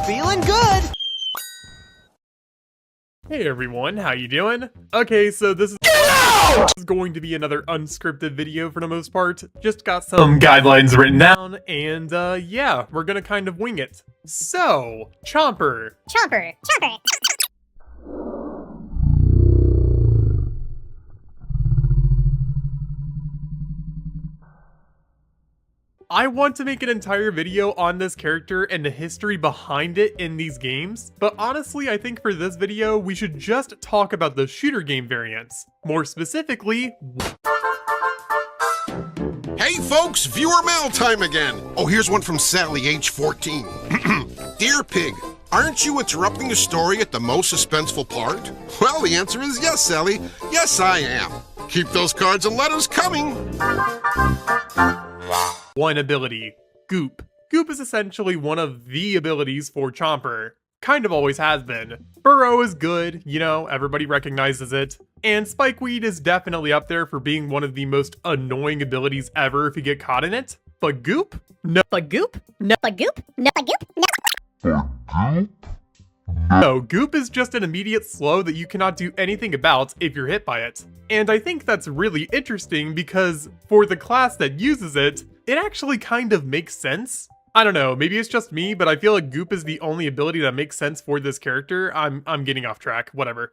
Feeling good! Hey everyone, how you doing? Okay, so this is going to be another unscripted video for the most part. Just got some guidelines written down, and yeah, we're gonna kind of wing it. So, Chomper. Chomper. I want to make an entire video on this character and the history behind it in these games, but honestly I think for this video we should just talk about the shooter game variants. More specifically, Hey folks, viewer mail time again. Oh, here's one from Sally, age 14. Dear Pig, aren't you interrupting the story at the most suspenseful part? Well, the answer is yes, Sally. Yes, I am. Keep those cards and letters coming. one ability, Goop. Goop is essentially one of the abilities for Chomper. Kind of always has been. Burrow is good, you know, everybody recognizes it. And Spikeweed is definitely up there for being one of the most annoying abilities ever if you get caught in it. But Goop? No. But Goop? No. But Goop? No. But Goop? No. No, Goop is just an immediate slow that you cannot do anything about if you're hit by it. And I think that's really interesting because for the class that uses it, it actually kind of makes sense. I don't know, maybe it's just me, but I feel like Goop is the only ability that makes sense for this character. I'm getting off track, whatever.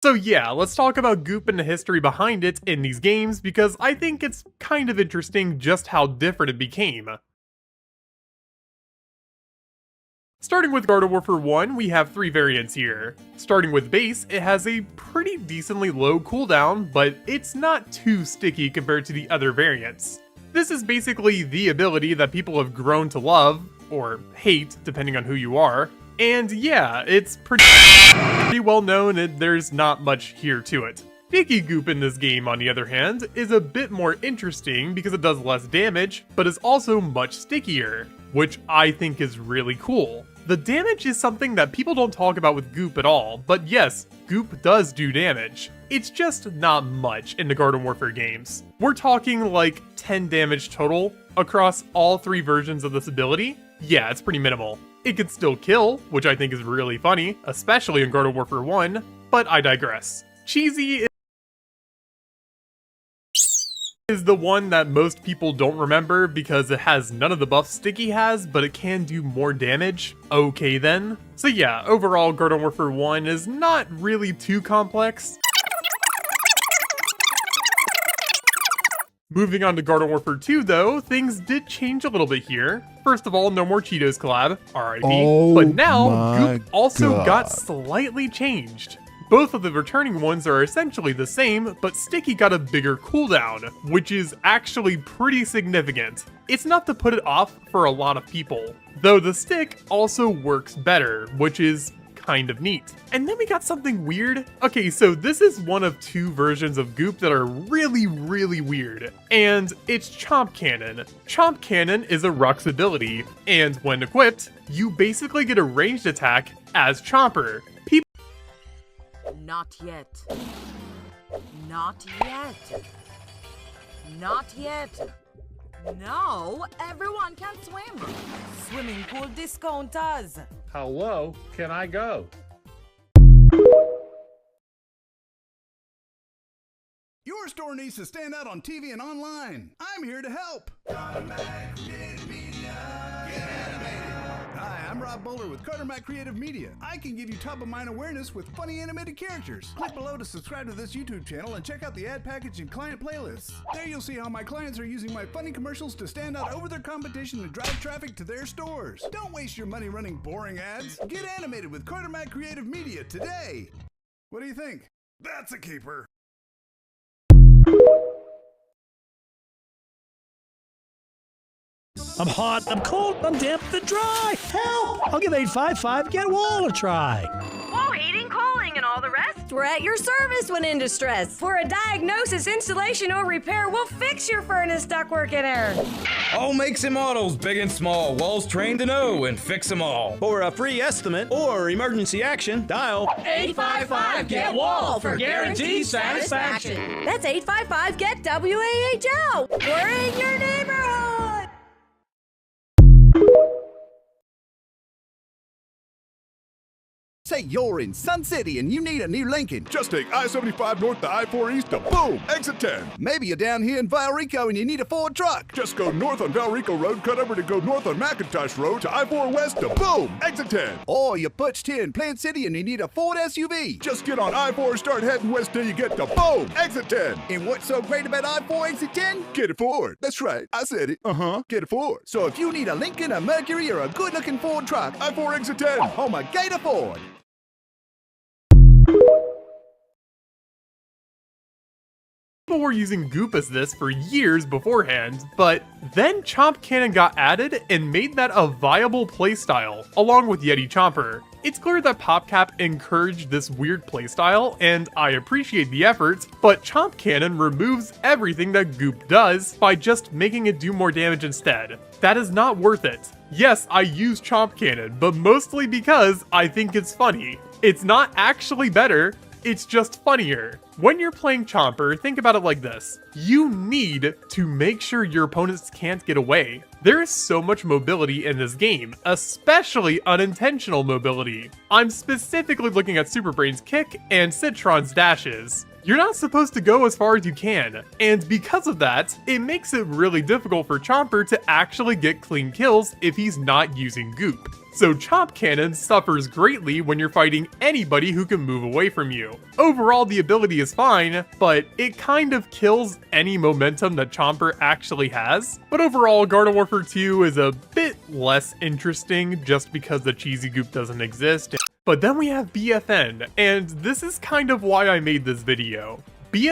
So yeah, let's talk about Goop and the history behind it in these games because I think it's kind of interesting just how different it became. Starting with Garden Warfare 1, we have 3 variants here. Starting with Base, it has a pretty decently low cooldown, but it's not too sticky compared to the other variants. This is basically the ability that people have grown to love, or hate, depending on who you are. And yeah, it's pretty well known and there's not much here to it. Sticky Goop in this game, on the other hand, is a bit more interesting because it does less damage, but is also much stickier, which I think is really cool. The damage is something that people don't talk about with Goop at all, but yes, Goop does do damage. It's just not much in the Garden Warfare games. We're talking like 10 damage total across all 3 versions of this ability. Yeah, it's pretty minimal. It could still kill, which I think is really funny, especially in Garden Warfare 1, but I digress. Cheesy is the one that most people don't remember because it has none of the buffs Sticky has, but it can do more damage. Okay then. So yeah, overall Garden Warfare 1 is not really too complex. Moving on to Garden Warfare 2 though, things did change a little bit here. First of all, no more Cheetos collab, RIP, but now Goop also got slightly changed. Both of the returning ones are essentially the same, but Sticky got a bigger cooldown, which is actually pretty significant. It's not to put it off for a lot of people, though the stick also works better, which is kind of neat. And then we got something weird. Okay, so this is one of 2 versions of Goop that are really weird, and it's Chomp Cannon. Chomp Cannon is a Ruck's ability, and when equipped, you basically get a ranged attack as Chomper. Not yet. Not yet. Not yet. No, everyone can swim. Swimming pool discounters. How low can I go? store needs to stand out on TV and online. I'm here to help. Hi, I'm Rob Bowler with Carter Mack Creative Media. I can give you top-of-mind awareness with funny animated characters. Click below to subscribe to this YouTube channel and check out the ad package and client playlists. There you'll see how my clients are using my funny commercials to stand out over their competition and drive traffic to their stores. Don't waste your money running boring ads. Get animated with Carter Mack Creative Media today. What do you think? That's a keeper. I'm hot, I'm cold, I'm damp, and dry. Help! I'll give 855 Get Wall a try. Wall heating, cooling, and all the rest? We're at your service when in distress. For a diagnosis, installation, or repair, we'll fix your furnace ductwork and air. All makes and models, big and small. Wall's trained to know and fix them all. For a free estimate or emergency action, dial 855 Get Wall for guaranteed satisfaction. That's 855 Get WAHL. We're in your neighborhood. Say you're in Sun City and you need a new Lincoln. Just take I-75 north to I-4 east to boom, exit 10. Maybe you're down here in Valrico and you need a Ford truck. Just go north on Valrico Road, cut over to go north on McIntosh Road to I-4 west to boom, exit 10. Or you're perched here in Plant City and you need a Ford SUV. Just get on I-4, start heading west till you get to boom, exit 10. And what's so great about I-4 exit 10? Get a Ford. That's right, I said it. Get a Ford. So if you need a Lincoln, a Mercury, or a good-looking Ford truck, I-4 exit 10, home of Gator Ford. People were using Goop as this for years beforehand, but then Chomp Cannon got added and made that a viable playstyle, along with Yeti Chomper. It's clear that PopCap encouraged this weird playstyle, and I appreciate the efforts, but Chomp Cannon removes everything that Goop does by just making it do more damage instead. That is not worth it. Yes, I use Chomp Cannon, but mostly because I think it's funny. It's not actually better, it's just funnier. When you're playing Chomper, think about it like this. You need to make sure your opponents can't get away. There is so much mobility in this game, especially unintentional mobility. I'm specifically looking at Super Brain's kick and Citron's dashes. You're not supposed to go as far as you can, and because of that, it makes it really difficult for Chomper to actually get clean kills if he's not using Goop. So Chomp Cannon suffers greatly when you're fighting anybody who can move away from you. Overall, the ability is fine, but it kind of kills any momentum that Chomper actually has. But overall, Garden Warfare 2 is a bit less interesting just because the cheesy Goop doesn't exist. But then we have BFN, and this is kind of why I made this video.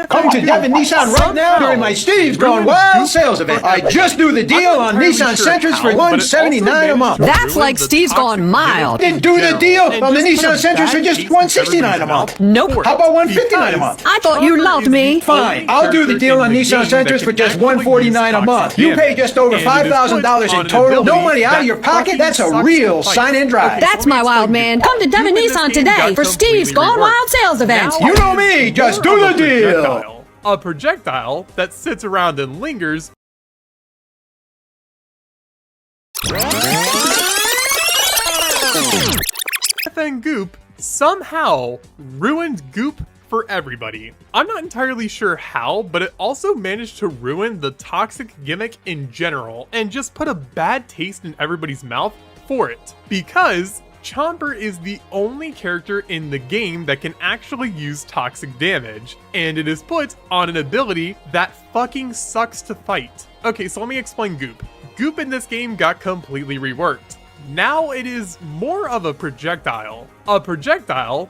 Come to Devon Nissan right now during my Steve's Gone Wild sales event. I just do the deal on Nissan Sentras for $179 a month. That's like Steve's Gone Mild. Then do the deal on the Nissan Sentras for just $169 a month. Nope. How about $159 a month? I thought you loved me. Fine, I'll do the deal on Nissan Sentras for just $149 a month. You pay just over $5,000 in total. No money out of your pocket. That's a real sign-in drive. That's my wild man. Come to Devon Nissan today for Steve's Gone Wild sales event. You know me, just do the deal. A projectile that sits around and lingers. BFN Goop somehow ruined Goop for everybody. I'm not entirely sure how, but it also managed to ruin the toxic gimmick in general and just put a bad taste in everybody's mouth for it. Because Chomper is the only character in the game that can actually use toxic damage, and it is put on an ability that fucking sucks to fight. Okay, so let me explain Goop. Goop in this game got completely reworked. Now it is more of a projectile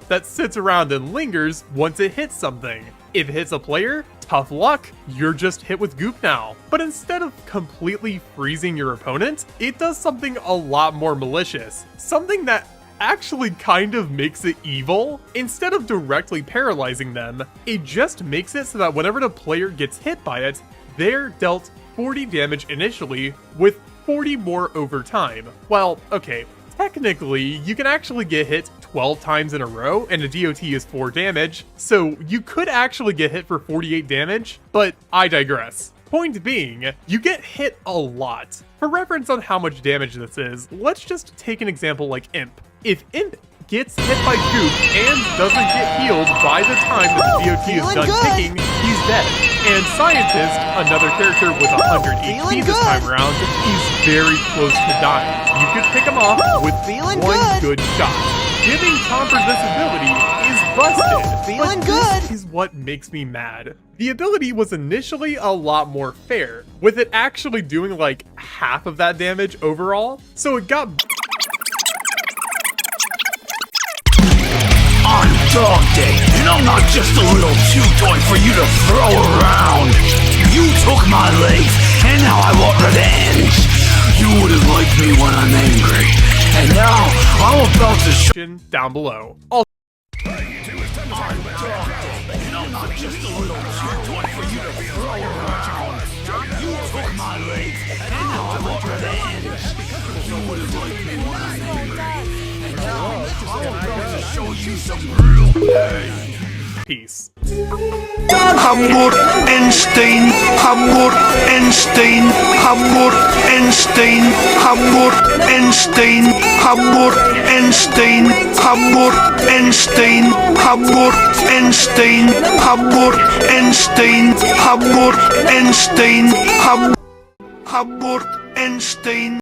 that sits around and lingers once it hits something. If it hits a player, tough luck, you're just hit with Goop now. But instead of completely freezing your opponent, it does something a lot more malicious. Something that actually kind of makes it evil. Instead of directly paralyzing them, it just makes it so that whenever the player gets hit by it, they're dealt 40 damage initially, with 40 more over time. Well, okay, technically, you can actually get hit 12 times in a row, and a DOT is 4 damage, so you could actually get hit for 48 damage, but I digress. Point being, you get hit a lot. For reference on how much damage this is, let's just take an example like Imp. If Imp gets hit by Goop and doesn't get healed by the time that the DOT is done ticking, he's dead. And Scientist, another character with 100 HP this time around, is very close to dying. You could pick him off with one good shot. Giving Chomper this ability is busted, but this is what makes me mad. The ability was initially a lot more fair, with it actually doing like half of that damage overall, so it got I'm Dog Day, and I'm not just a little chew toy for you to throw around. You took my legs, and now I want revenge. You wouldn't like me when I'm angry, and now I'm about to down below. I'm Dog Day, and I'm not just a little chew toy for you to throw around. You took my legs, and now I want revenge. You wouldn't like me when I'm angry, and now I'm about to show you some real pain. Peace. Hamburg, Einstein, Hamburg, Einstein, Hamburg, Einstein, Hamburg, Einstein, Hamburg, Einstein, Hamburg, Einstein, Hamburg, Einstein, Hamburg, Einstein, Hamburg, Einstein, Hamburg, Einstein.